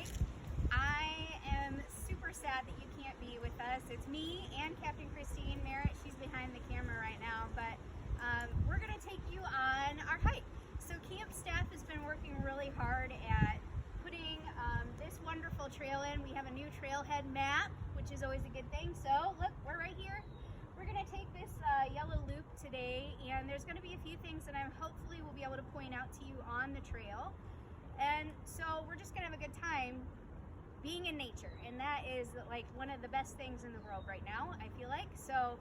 hike. I am super sad that you can't be with us. It's me and Captain Christine Merritt. She's behind the camera right now, but we're going to take you on our hike. So camp staff has been working really hard at putting this wonderful trail in. We have a new trailhead map, which is always a good thing. So look, we're right here. We're going to take this yellow loop today, and there's going to be a few things that I hopefully will be able to point out to you on the trail. And so we're just going to have a good time being in nature, and that is like one of the best things in the world right now, I feel like. So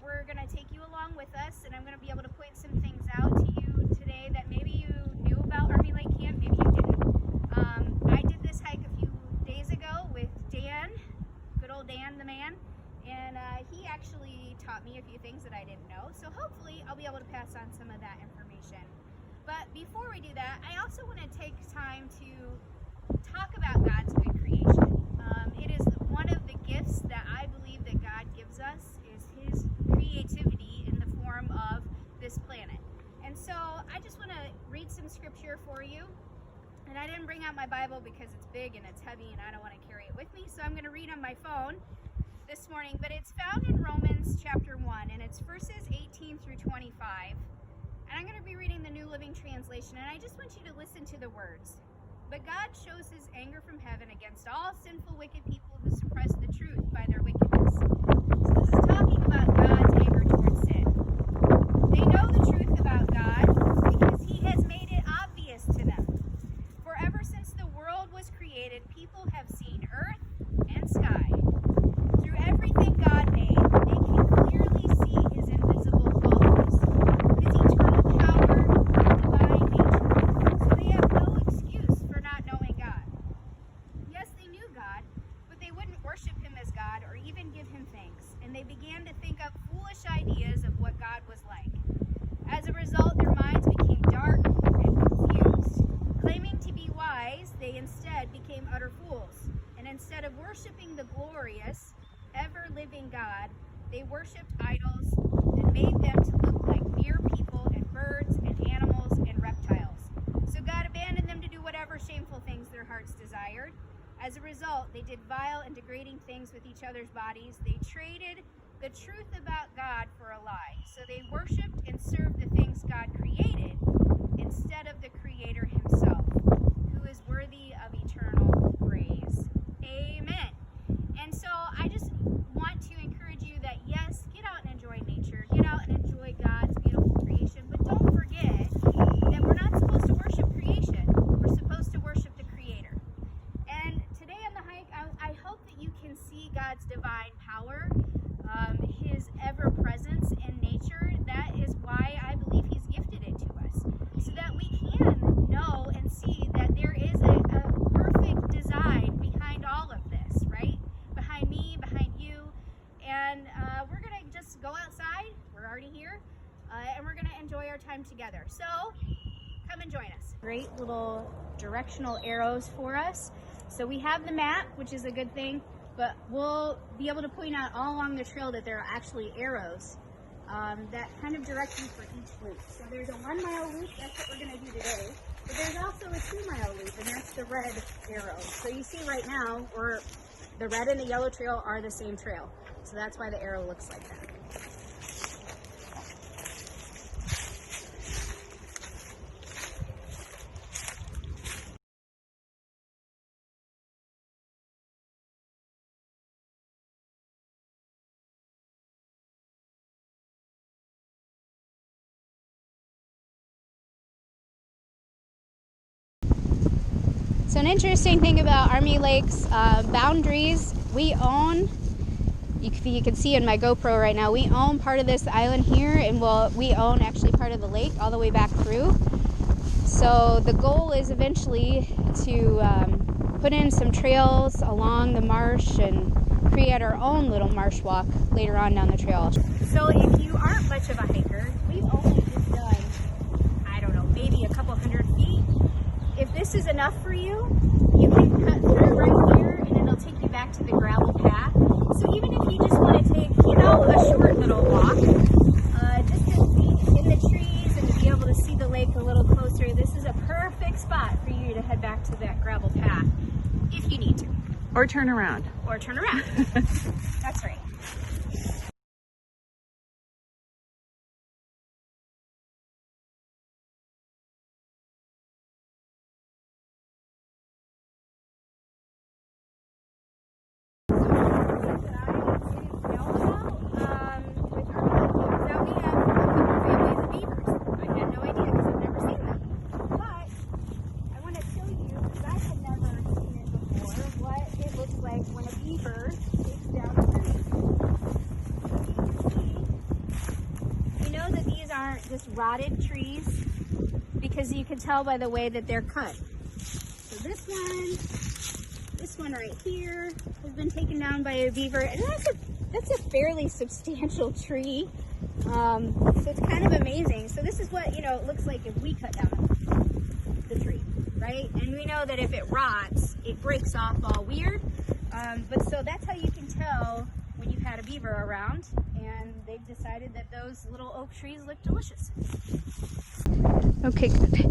we're going to take you along with us, and I'm going to be able to point some things out to you today that maybe you knew about Army Lake Camp, maybe you didn't. I did this hike a few days ago with Dan, good old Dan the man, and he actually taught me a few things that I didn't know, so hopefully I'll be able to pass on some of that information. But before we do that, I also want to take time to talk about God's good creation. It is one of the gifts that I believe that God gives us, is his creativity in the form of this planet. And so I just want to read some scripture for you. And I didn't bring out my Bible because it's big and it's heavy and I don't want to carry it with me, so I'm going to read on my phone this morning. But it's found in Romans chapter 1, and it's verses 18 through 25. And I'm going to be reading the New Living Translation, and I just want you to listen to the words. But God shows his anger from heaven against all sinful, wicked people who suppress the truth by their wickedness. So this is talking about God's anger towards sin. They know the truth about God because he has made it obvious to them. For ever since the world was created, people have seen earth and sky. Through everything God made, they can clearly see his invisible qualities, his eternal power and divine nature. So they have no excuse for not knowing God. Yes, they knew God, but they wouldn't worship him as God or even give him thanks, and they began to think up foolish ideas of what God was like. As a result, their minds became dark and confused. Claiming to be wise, they instead became utter fools, and instead of worshiping the glorious, ever-living God, they worshipped idols and made them to look like mere people and birds and animals and reptiles. So God abandoned them to do whatever shameful things their hearts desired. As a result, they did vile and degrading things with each other's bodies. They traded the truth about God for a lie. So they worshipped and served the things God created instead of the Creator himself, who is worthy of eternal praise. Amen. And so I just want to encourage you that, yes, get out and enjoy nature. Get out and enjoy God's beautiful creation. But don't forget that we're not supposed to worship creation. We're supposed to worship the Creator. And today on the hike, I hope that you can see God's divine power, his ever-presence in nature. That is why I believe he's gifted it to us, so that we can know and see that there is a perfect design behind all of this, right? Behind me, behind you. And we're going to just go outside. We're already here. And we're going to enjoy our time together. So come and join us. Great little directional arrows for us. So we have the map, which is a good thing, but we'll be able to point out all along the trail that there are actually arrows that kind of direct you for each loop. So there's a 1 mile loop, that's what we're going to do today. But there's also a 2 mile loop, and that's the red arrow. So you see right now, the red and the yellow trail are the same trail. So that's why the arrow looks like that. So an interesting thing about Army Lake's boundaries, we own, you can see in my GoPro right now, we own part of this island here, and we own actually part of the lake all the way back through. So the goal is eventually to put in some trails along the marsh and create our own little marsh walk later on down the trail. So if you aren't much of a hiker, we've only just done, I don't know, maybe a couple hundred feet. If this is enough for you, you can cut through right here and it'll take you back to the gravel path. So even if you just want to take, a short little walk, just to be in the trees and to be able to see the lake a little closer, this is a perfect spot for you to head back to that gravel path. if you need to. Or turn around. Or turn around. That's right. When a beaver takes down a tree. You know that these aren't just rotted trees because you can tell by the way that they're cut. So this one right here has been taken down by a beaver, and that's a fairly substantial tree. So it's kind of amazing. So this is what, you know, it looks like if we cut down the tree, right? And we know that if it rots, it breaks off all weird. But so that's how you can tell when you've had a beaver around and they've decided that those little oak trees look delicious. Okay, good.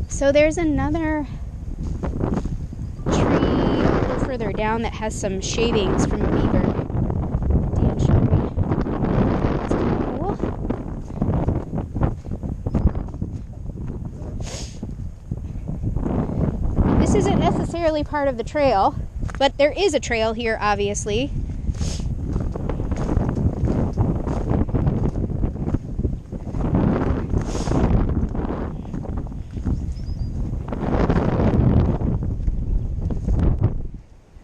So there's another tree a little further down that has some shavings from a beaver. Damn shaving. That's kind of cool. This isn't necessarily part of the trail, but there is a trail here, obviously.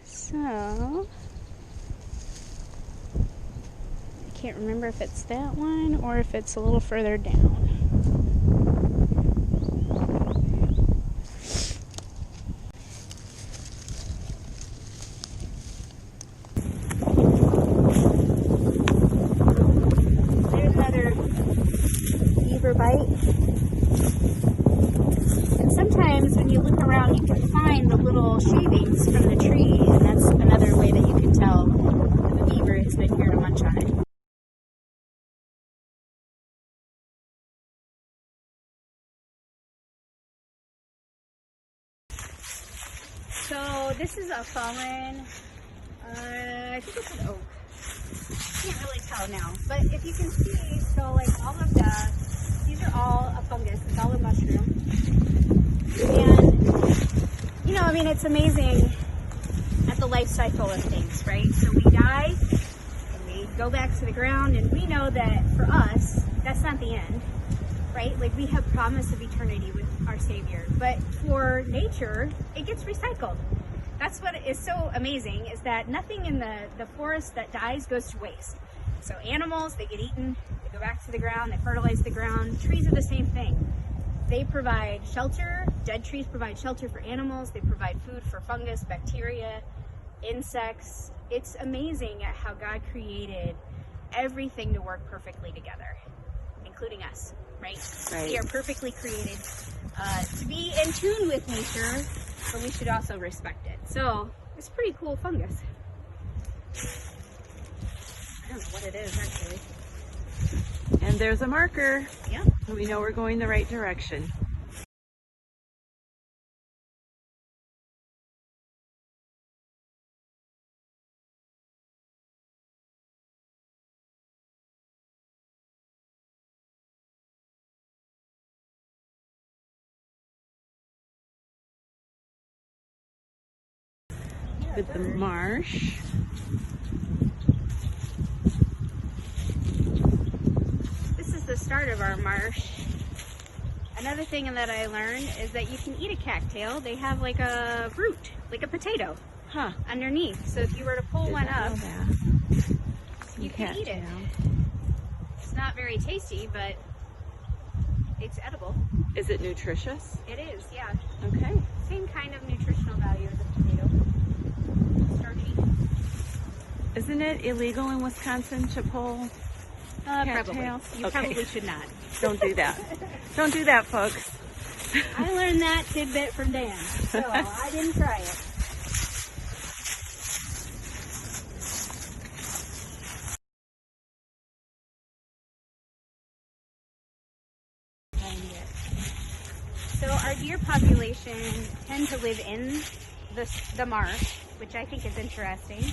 So, I can't remember if it's that one or if it's a little further down. Bite. And sometimes when you look around you can find the little shavings from the tree, and that's another way that you can tell if a beaver has been here to munch on it. So this is a fallen, I think it's an oak. Can't really tell now, but if you can see, so like all of these are all a fungus, it's all a mushroom. And, you know, I mean, it's amazing at the life cycle of things, right? So we die, and we go back to the ground, and we know that for us, that's not the end, right? Like, we have promise of eternity with our Savior. But for nature, it gets recycled. That's what is so amazing, is that nothing in the forest that dies goes to waste. So animals, they get eaten, they go back to the ground, they fertilize the ground. Trees are the same thing. They provide shelter. Dead trees provide shelter for animals. They provide food for fungus, bacteria, insects. It's amazing at how God created everything to work perfectly together, including us, right? We are perfectly created to be in tune with nature, but we should also respect it. So it's a pretty cool fungus. I don't know what it is, actually. And there's a marker. Yeah. So we know we're going the right direction. With the marsh. This is the start of our marsh. Another thing that I learned is that you can eat a cattail. They have like a root, like a potato, underneath. So if you were to pull one up, you can eat it. It's not very tasty, but it's edible. Is it nutritious? It is, yeah. Okay. Same kind of nutritional value as a potato. Starchy. Isn't it illegal in Wisconsin to pull Probably. cattails? You probably should not. Don't do that. Don't do that, folks. I learned that tidbit from Dan, so I didn't try it. So our deer population tend to live in the marsh, which I think is interesting.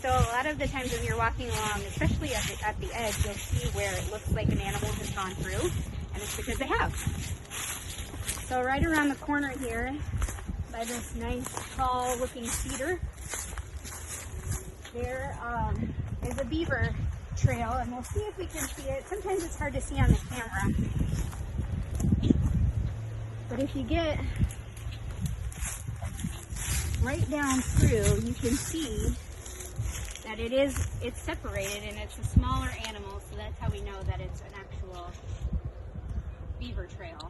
So a lot of the times when you're walking along, especially at the edge, you'll see where it looks like an animal has gone through, and it's because they have. So right around the corner here, by this nice tall looking cedar, there is a beaver trail, and we'll see if we can see it. Sometimes it's hard to see on the camera, but if you get right down through, you can see that it's separated and it's a smaller animal, so that's how we know that it's an actual beaver trail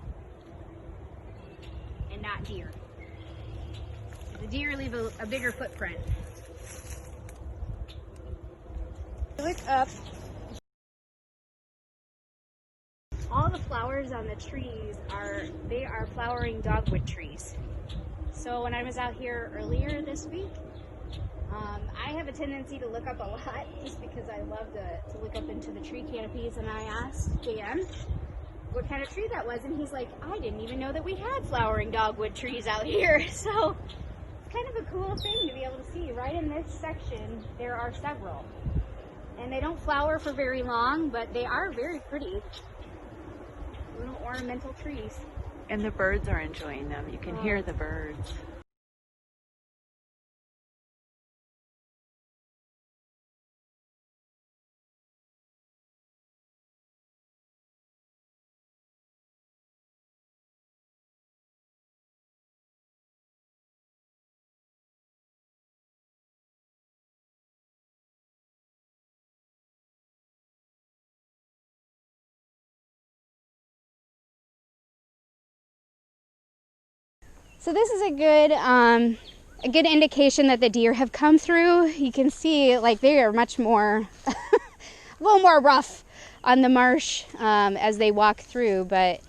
and not deer. The deer leave a bigger footprint. Look up. All the flowers on the trees are flowering dogwood trees. So when I was out here earlier this week, I have a tendency to look up a lot just because I love to look up into the tree canopies, and I asked Dan what kind of tree that was, and he's like, I didn't even know that we had flowering dogwood trees out here. So it's kind of a cool thing to be able to see. Right in this section, there are several. And they don't flower for very long, but they are very pretty. Little ornamental trees. And the birds are enjoying them. You can hear the birds. So this is a good indication that the deer have come through. You can see like they are much more, a little more rough on the marsh as they walk through, but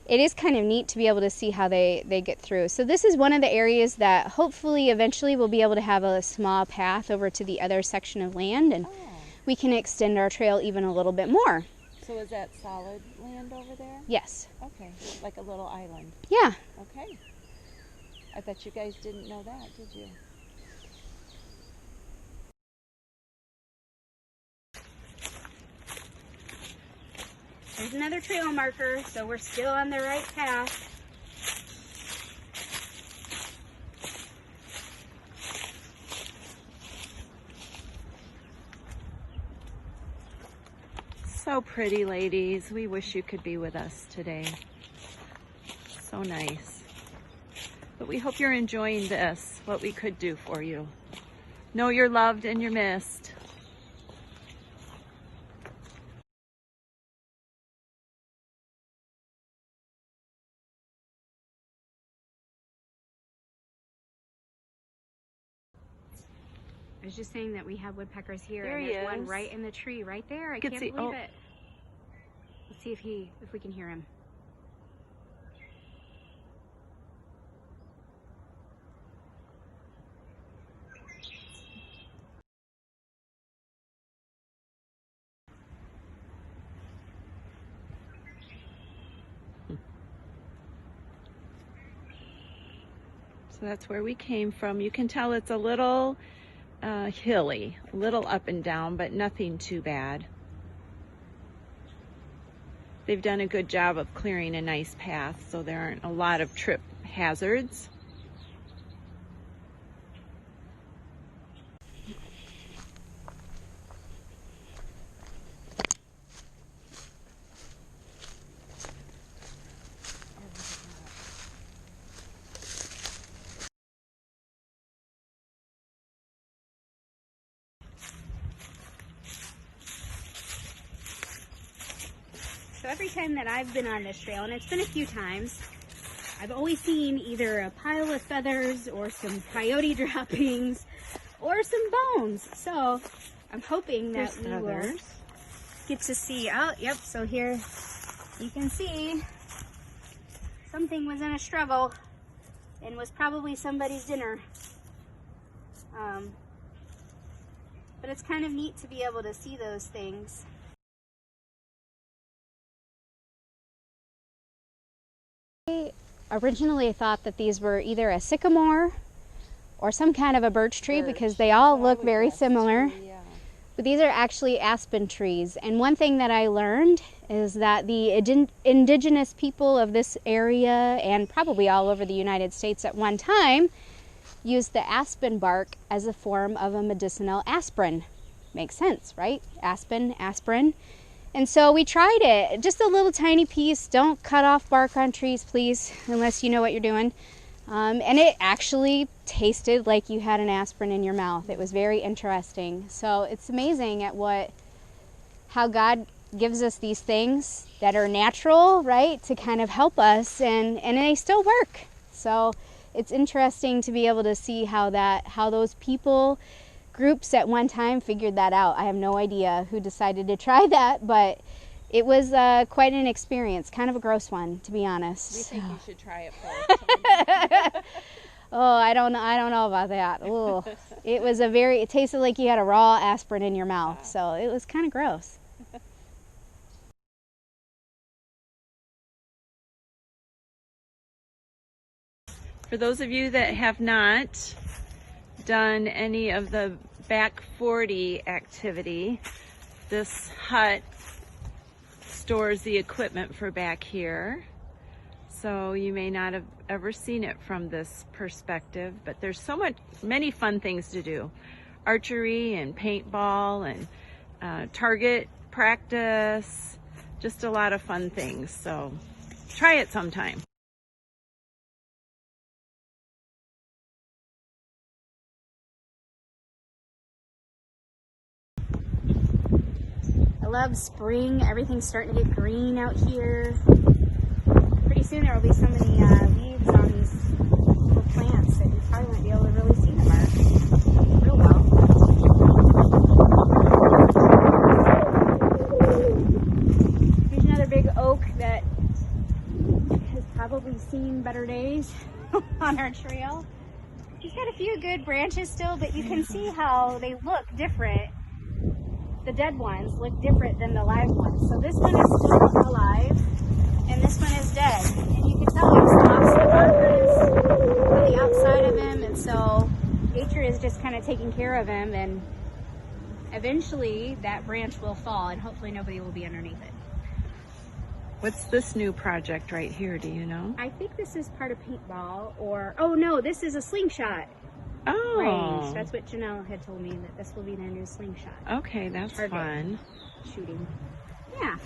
it is kind of neat to be able to see how they get through. So this is one of the areas that hopefully eventually we'll be able to have a small path over to the other section of land, and we can extend our trail even a little bit more. So is that solid land over there? Yes. Okay, like a little island. Yeah. Okay. I bet you guys didn't know that, did you? There's another trail marker, so we're still on the right path. So pretty, ladies. We wish you could be with us today. So nice. But we hope you're enjoying this, what we could do for you. Know you're loved and you're missed. I was just saying that we have woodpeckers here, There and he there's one is. right in the tree right there. I Could can't see- believe oh. it. Let's see if we can hear him. So that's where we came from. You can tell it's a little hilly, a little up and down, but nothing too bad. They've done a good job of clearing a nice path, so there aren't a lot of trip hazards. So every time that I've been on this trail, and it's been a few times, I've always seen either a pile of feathers or some coyote droppings or some bones. So I'm hoping that we will get to see, oh, yep, so here you can see something was in a struggle and was probably somebody's dinner. But it's kind of neat to be able to see those things. originally thought that these were either a sycamore or some kind of a birch tree because they all look very similar. Yeah. But these are actually aspen trees. And one thing that I learned is that the indigenous people of this area, and probably all over the United States at one time, used the aspen bark as a form of a medicinal aspirin. Makes sense, right? Aspen, aspirin. And so we tried it, just a little tiny piece. Don't cut off bark on trees, please, unless you know what you're doing. And it actually tasted like you had an aspirin in your mouth. It was very interesting. So it's amazing at how God gives us these things that are natural, right, to kind of help us, and they still work. So it's interesting to be able to see how those groups at one time figured that out. I have no idea who decided to try that, but it was quite an experience, kind of a gross one, to be honest. We think you should try it first. Oh, I don't know about that. Ooh. It tasted like you had a raw aspirin in your mouth, so it was kind of gross. For those of you that have not done any of the back 40 activity, this hut stores the equipment for back here. So you may not have ever seen it from this perspective, but there's many fun things to do. Archery and paintball and target practice, just a lot of fun things. So try it sometime. I love spring. Everything's starting to get green out here. Pretty soon there will be so many leaves on these little plants that you probably won't be able to really see them real well. Here's another big oak that has probably seen better days on our trail. He's got a few good branches still, but you can see how they look different. The dead ones look different than the live ones. So this one is still alive, and this one is dead. And you can tell there's lots of markers on the outside of him, and so nature is just kind of taking care of him, and eventually that branch will fall, and hopefully nobody will be underneath it. What's this new project right here, do you know? I think this is part of paintball, oh no, this is a slingshot. Oh. Range. That's what Janelle had told me, that this will be their new slingshot. Okay, that's target fun. Shooting. Yeah.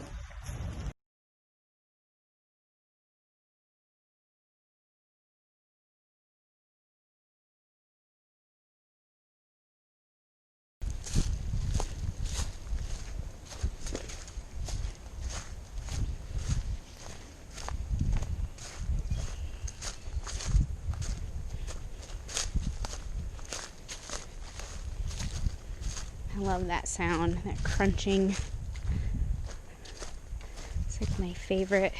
I love that sound, that crunching. It's like my favorite.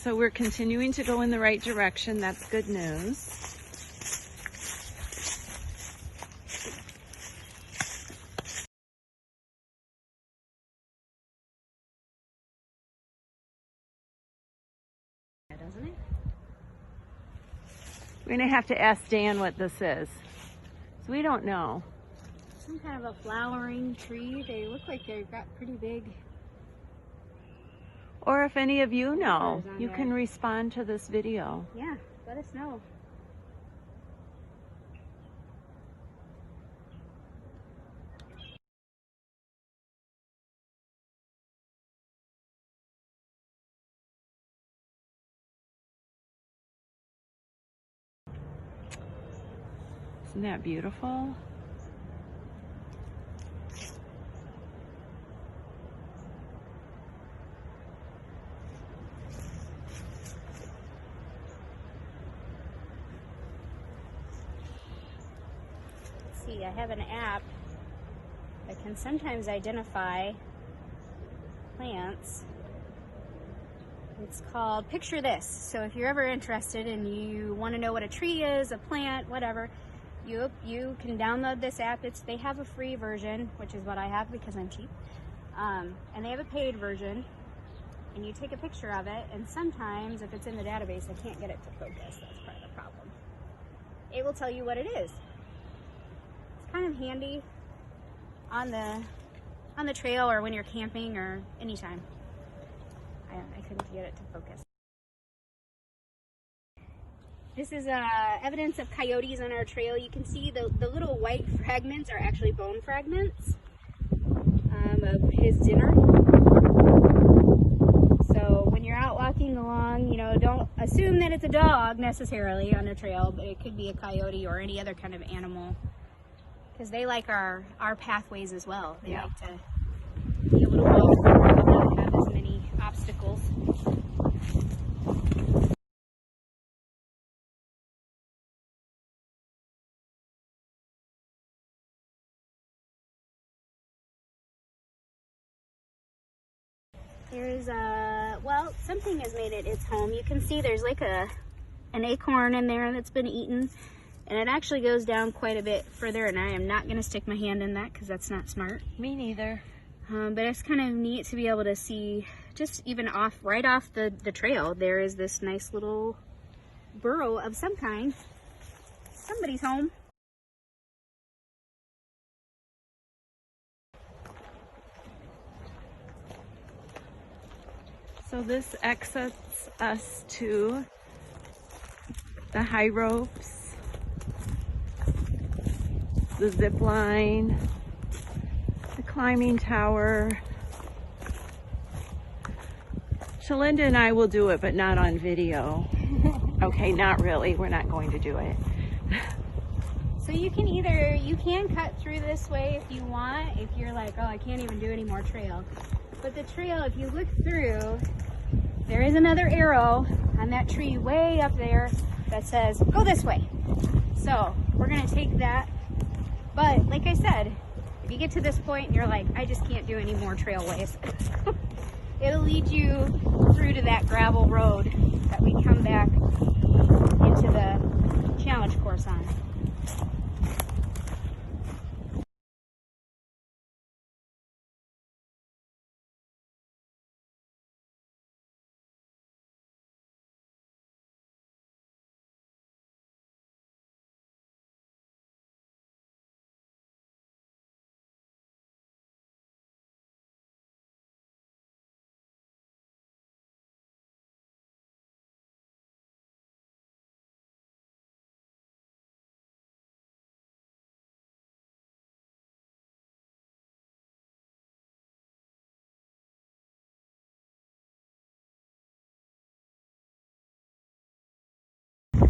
So we're continuing to go in the right direction. That's good news. Doesn't it? We're going to have to ask Dan what this is. So we don't know. Some kind of a flowering tree. They look like they've got pretty big. Or if any of you know, on you there. can respond to this video. Yeah, let us know. Isn't that beautiful? I have an app that can sometimes identify plants. It's called Picture This. So if you're ever interested and you want to know what a tree is, a plant, whatever, you can download this app. They have a free version, which is what I have because I'm cheap, and they have a paid version, and you take a picture of it, and sometimes if it's in the database I can't get it to focus. That's part of the problem. It will tell you what it is. It's kind of handy on the trail or when you're camping or anytime. I couldn't get it to focus. This is evidence of coyotes on our trail. You can see the little white fragments are actually bone fragments of his dinner. So when you're out walking along, don't assume that it's a dog necessarily on a trail, but it could be a coyote or any other kind of animal, because they like our pathways as well. They like to be able to walk through and not have as many obstacles. There's something has made it its home. You can see there's like an acorn in there that's been eaten, and it actually goes down quite a bit further, and I am not going to stick my hand in that because that's not smart. Me neither. But it's kind of neat to be able to see, just even right off the trail, there is this nice little burrow of some kind. Somebody's home. So this exits us to the high ropes, the zip line, the climbing tower. Telinda and I will do it, but not on video. Okay, not really. We're not going to do it. So you can cut through this way if you want, if you're like, oh, I can't even do any more trail. But the trail, if you look through, there is another arrow on that tree way up there that says, go this way. So we're gonna take that. But like I said, if you get to this point and you're like, I just can't do any more trailways, it'll lead you through to that gravel road that we come back into the challenge course on.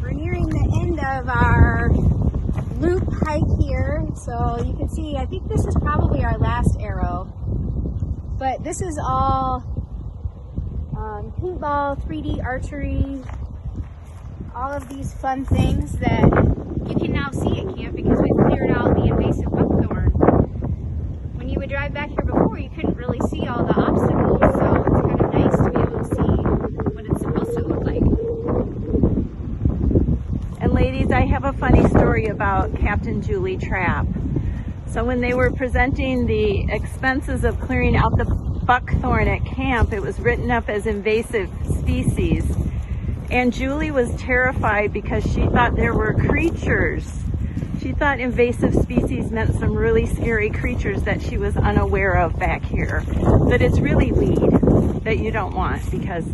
We're nearing the end of our loop hike here, so you can see, I think this is probably our last arrow, but this is all paintball, 3D archery, all of these fun things that you can now see at camp because we've cleared out the invasive buckthorn. When you would drive back here before, you couldn't really see all the obstacles, so it's kind of nice to be able to see what it's supposed to look like. And ladies, I have a funny story about Captain Julie Trapp. So when they were presenting the expenses of clearing out the buckthorn at camp, it was written up as invasive species. And Julie was terrified because she thought there were creatures. She thought invasive species meant some really scary creatures that she was unaware of back here. But it's really weed that you don't want because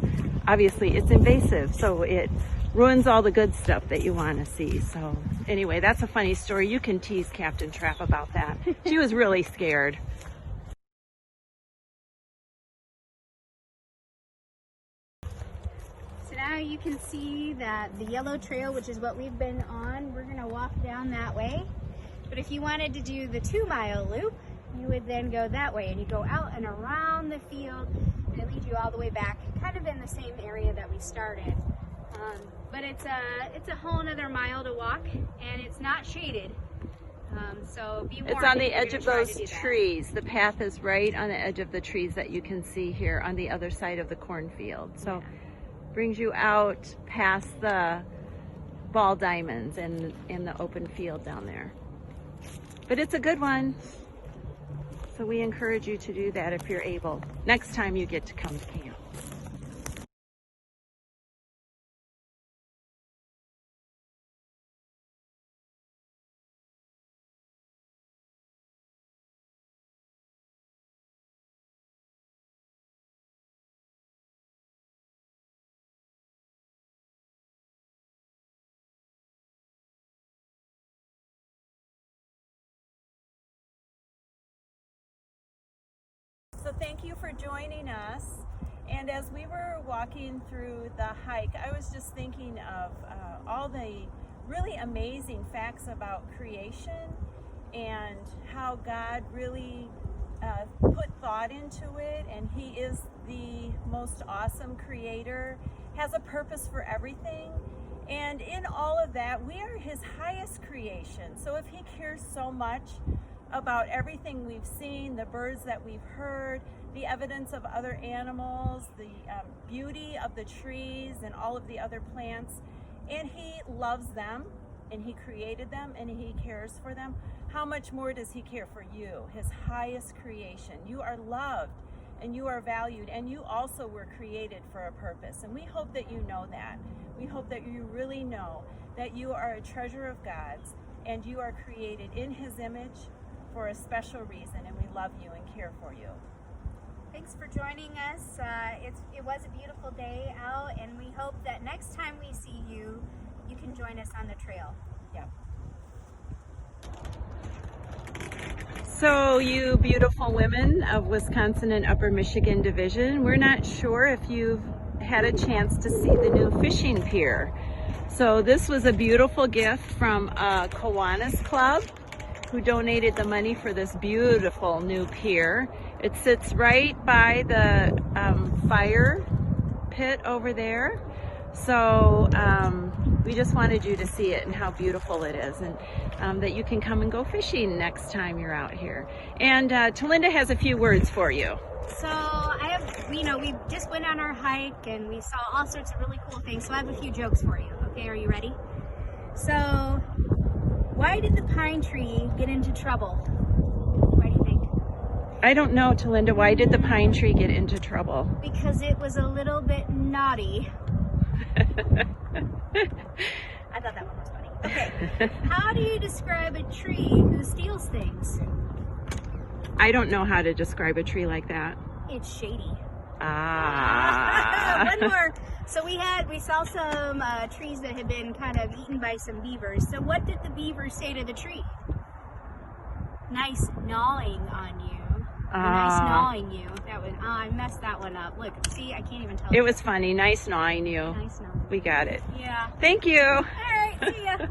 obviously it's invasive, so it ruins all the good stuff that you want to see. So anyway, that's a funny story. You can tease Captain Trapp about that. She was really scared. So now you can see that the yellow trail, which is what we've been on, we're going to walk down that way. But if you wanted to do the 2-mile loop, you would then go that way, and you go out and around the field, and it leads you all the way back, kind of in the same area that we started. But it's a whole another mile to walk, and it's not shaded. So be warned. It's on the if you're edge of gonna try those to do that. trees. The path is right on the edge of the trees that you can see here on the other side of the cornfield. So brings you out past the ball diamonds and in the open field down there. But it's a good one. So we encourage you to do that if you're able. Next time you get to come to camp. So thank you for joining us. And as we were walking through the hike, I was just thinking of all the really amazing facts about creation and how God really put thought into it, and He is the most awesome creator, has a purpose for everything. And in all of that, we are His highest creation. So if He cares so much about everything we've seen, the birds that we've heard, the evidence of other animals, the beauty of the trees and all of the other plants, and He loves them, and He created them, and He cares for them, how much more does He care for you, His highest creation? You are loved, and you are valued, and you also were created for a purpose. And we hope that you know that. We hope that you really know that you are a treasure of God's, and you are created in His image for a special reason, and we love you and care for you. Thanks for joining us. It was a beautiful day out, and we hope that next time we see you, you can join us on the trail. Yep. So you beautiful women of Wisconsin and Upper Michigan Division, we're not sure if you've had a chance to see the new fishing pier. So this was a beautiful gift from Kiwanis Club, who donated the money for this beautiful new pier. It sits right by the fire pit over there. So we just wanted you to see it and how beautiful it is, and that you can come and go fishing next time you're out here. And Telinda has a few words for you. So we just went on our hike and we saw all sorts of really cool things. So I have a few jokes for you. Okay, are you ready? So, why did the pine tree get into trouble? Why do you think? I don't know, Telinda. Why did the pine tree get into trouble? Because it was a little bit naughty. I thought that one was funny. Okay. How do you describe a tree who steals things? I don't know how to describe a tree like that. It's shady. Ah. One more. So we saw some trees that had been kind of eaten by some beavers. So what did the beaver say to the tree? Nice gnawing on you. Nice gnawing you. That was I messed that one up. Look, see, I can't even tell. It was funny. Nice gnawing you. Nice gnawing. We got it. Yeah. Thank you. All right. See ya.